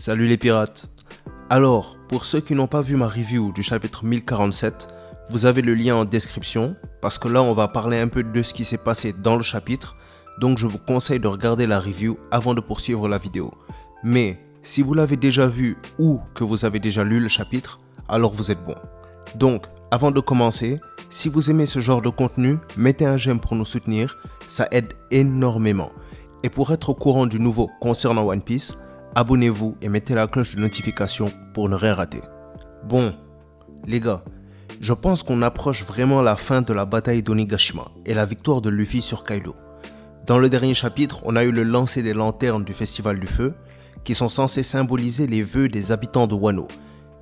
Salut les pirates. Alors, pour ceux qui n'ont pas vu ma review du chapitre 1047, vous avez le lien en description, parce que là on va parler un peu de ce qui s'est passé dans le chapitre, donc je vous conseille de regarder la review avant de poursuivre la vidéo. Mais, si vous l'avez déjà vu ou que vous avez déjà lu le chapitre, alors vous êtes bon. Donc, avant de commencer, si vous aimez ce genre de contenu, mettez un j'aime pour nous soutenir, ça aide énormément. Et pour être au courant du nouveau concernant One Piece, abonnez-vous et mettez la cloche de notification pour ne rien rater. Bon, les gars, je pense qu'on approche vraiment la fin de la bataille d'Onigashima et la victoire de Luffy sur Kaido. Dans le dernier chapitre, on a eu le lancer des lanternes du Festival du Feu, qui sont censés symboliser les vœux des habitants de Wano,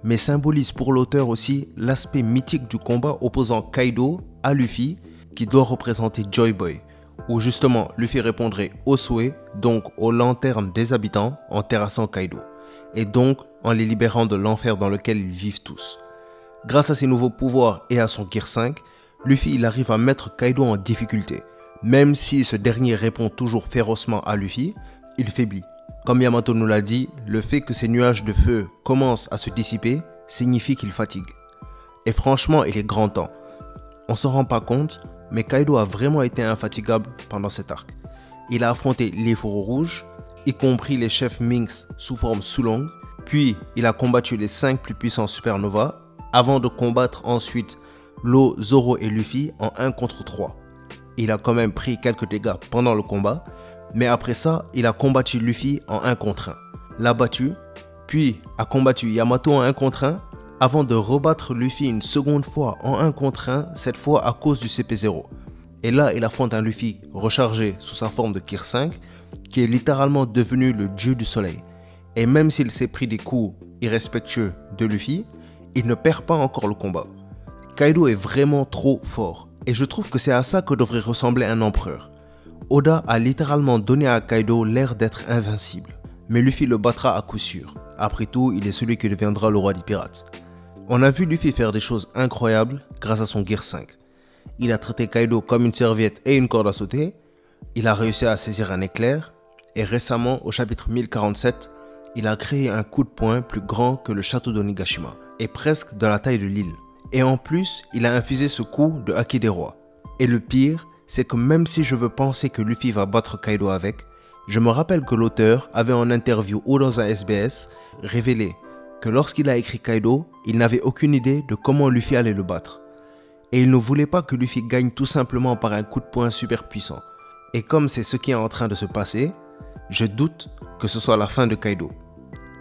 mais symbolisent pour l'auteur aussi l'aspect mythique du combat opposant Kaido à Luffy, qui doit représenter Joy Boy, où justement Luffy répondrait aux souhaits, donc aux lanternes des habitants, en terrassant Kaido, et donc en les libérant de l'enfer dans lequel ils vivent tous. Grâce à ses nouveaux pouvoirs et à son Gear 5, Luffy il arrive à mettre Kaido en difficulté. Même si ce dernier répond toujours férocement à Luffy, il faiblit. Comme Yamato nous l'a dit, le fait que ces nuages de feu commencent à se dissiper signifie qu'il fatigue. Et franchement, il est grand temps. On s'en rend pas compte, mais Kaido a vraiment été infatigable pendant cet arc. Il a affronté les fourreaux rouges, y compris les chefs Minks sous forme Sulong, puis il a combattu les 5 plus puissants Supernova, avant de combattre ensuite Law, Zoro et Luffy en 1 contre 3. Il a quand même pris quelques dégâts pendant le combat, mais après ça, il a combattu Luffy en 1 contre 1, l'a battu, puis a combattu Yamato en 1 contre 1, avant de rebattre Luffy une seconde fois en 1 contre 1, cette fois à cause du CP0. Et là, il affronte un Luffy rechargé sous sa forme de Gear 5, qui est littéralement devenu le dieu du soleil. Et même s'il s'est pris des coups irrespectueux de Luffy, il ne perd pas encore le combat. Kaido est vraiment trop fort, et je trouve que c'est à ça que devrait ressembler un empereur. Oda a littéralement donné à Kaido l'air d'être invincible, mais Luffy le battra à coup sûr. Après tout, il est celui qui deviendra le roi des pirates. On a vu Luffy faire des choses incroyables grâce à son Gear 5. Il a traité Kaido comme une serviette et une corde à sauter, il a réussi à saisir un éclair, et récemment, au chapitre 1047, il a créé un coup de poing plus grand que le château d'Onigashima, et presque de la taille de l'île. Et en plus, il a infusé ce coup de Haki des Rois. Et le pire, c'est que même si je veux penser que Luffy va battre Kaido avec, je me rappelle que l'auteur avait en interview ou dans un SBS révélé que lorsqu'il a écrit Kaido, il n'avait aucune idée de comment Luffy allait le battre. Et il ne voulait pas que Luffy gagne tout simplement par un coup de poing super puissant. Et comme c'est ce qui est en train de se passer, je doute que ce soit la fin de Kaido.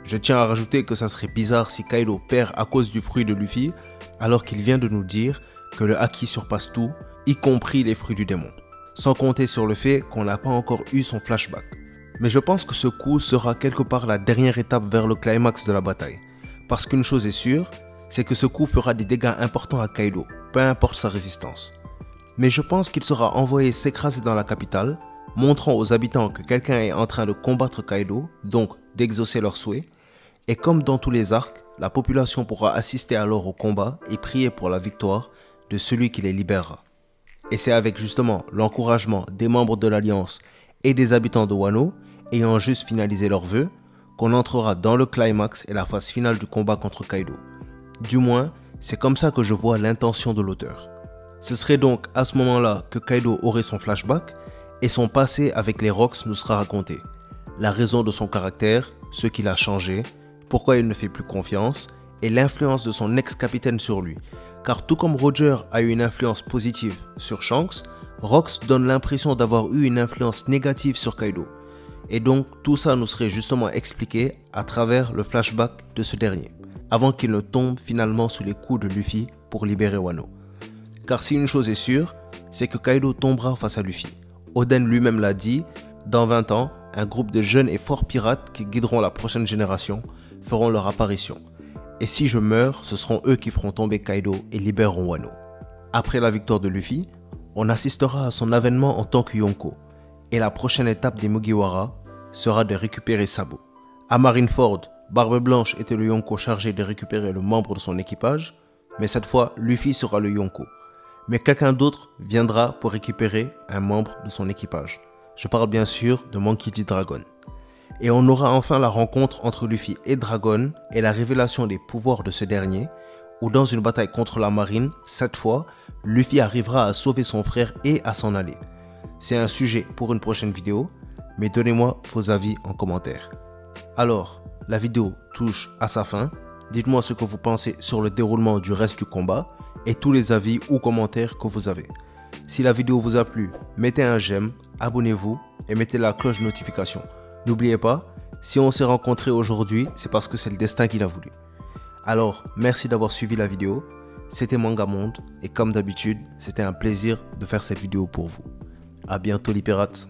Je tiens à rajouter que ça serait bizarre si Kaido perd à cause du fruit de Luffy, alors qu'il vient de nous dire que le Haki surpasse tout, y compris les fruits du démon. Sans compter sur le fait qu'on n'a pas encore eu son flashback. Mais je pense que ce coup sera quelque part la dernière étape vers le climax de la bataille. Parce qu'une chose est sûre, c'est que ce coup fera des dégâts importants à Kaido, peu importe sa résistance. Mais je pense qu'il sera envoyé s'écraser dans la capitale, montrant aux habitants que quelqu'un est en train de combattre Kaido, donc d'exaucer leurs souhaits, et comme dans tous les arcs, la population pourra assister alors au combat et prier pour la victoire de celui qui les libérera. Et c'est avec justement l'encouragement des membres de l'Alliance et des habitants de Wano, ayant juste finalisé leurs vœux, qu'on entrera dans le climax et la phase finale du combat contre Kaido. Du moins, c'est comme ça que je vois l'intention de l'auteur. Ce serait donc à ce moment-là que Kaido aurait son flashback et son passé avec les Rocks nous sera raconté. La raison de son caractère, ce qu'il a changé, pourquoi il ne fait plus confiance et l'influence de son ex-capitaine sur lui. Car tout comme Roger a eu une influence positive sur Shanks, Rocks donne l'impression d'avoir eu une influence négative sur Kaido. Et donc tout ça nous serait justement expliqué à travers le flashback de ce dernier, avant qu'il ne tombe finalement sous les coups de Luffy pour libérer Wano. Car si une chose est sûre, c'est que Kaido tombera face à Luffy. Oden lui-même l'a dit, dans 20 ans, un groupe de jeunes et forts pirates qui guideront la prochaine génération feront leur apparition. Et si je meurs, ce seront eux qui feront tomber Kaido et libéreront Wano. Après la victoire de Luffy, on assistera à son avènement en tant que Yonko. Et la prochaine étape des Mugiwara sera de récupérer Sabo. À Marineford, Barbe Blanche était le Yonko chargé de récupérer le membre de son équipage, mais cette fois, Luffy sera le Yonko. Mais quelqu'un d'autre viendra pour récupérer un membre de son équipage. Je parle bien sûr de Monkey D. Dragon. Et on aura enfin la rencontre entre Luffy et Dragon et la révélation des pouvoirs de ce dernier, où dans une bataille contre la marine, cette fois, Luffy arrivera à sauver son frère et à s'en aller. C'est un sujet pour une prochaine vidéo, mais donnez-moi vos avis en commentaire. Alors, la vidéo touche à sa fin. Dites-moi ce que vous pensez sur le déroulement du reste du combat et tous les avis ou commentaires que vous avez. Si la vidéo vous a plu, mettez un j'aime, abonnez-vous et mettez la cloche de notification. N'oubliez pas, si on s'est rencontrés aujourd'hui, c'est parce que c'est le destin qui l'a voulu. Alors, merci d'avoir suivi la vidéo. C'était Mangamonde et comme d'habitude, c'était un plaisir de faire cette vidéo pour vous. A bientôt les pirates.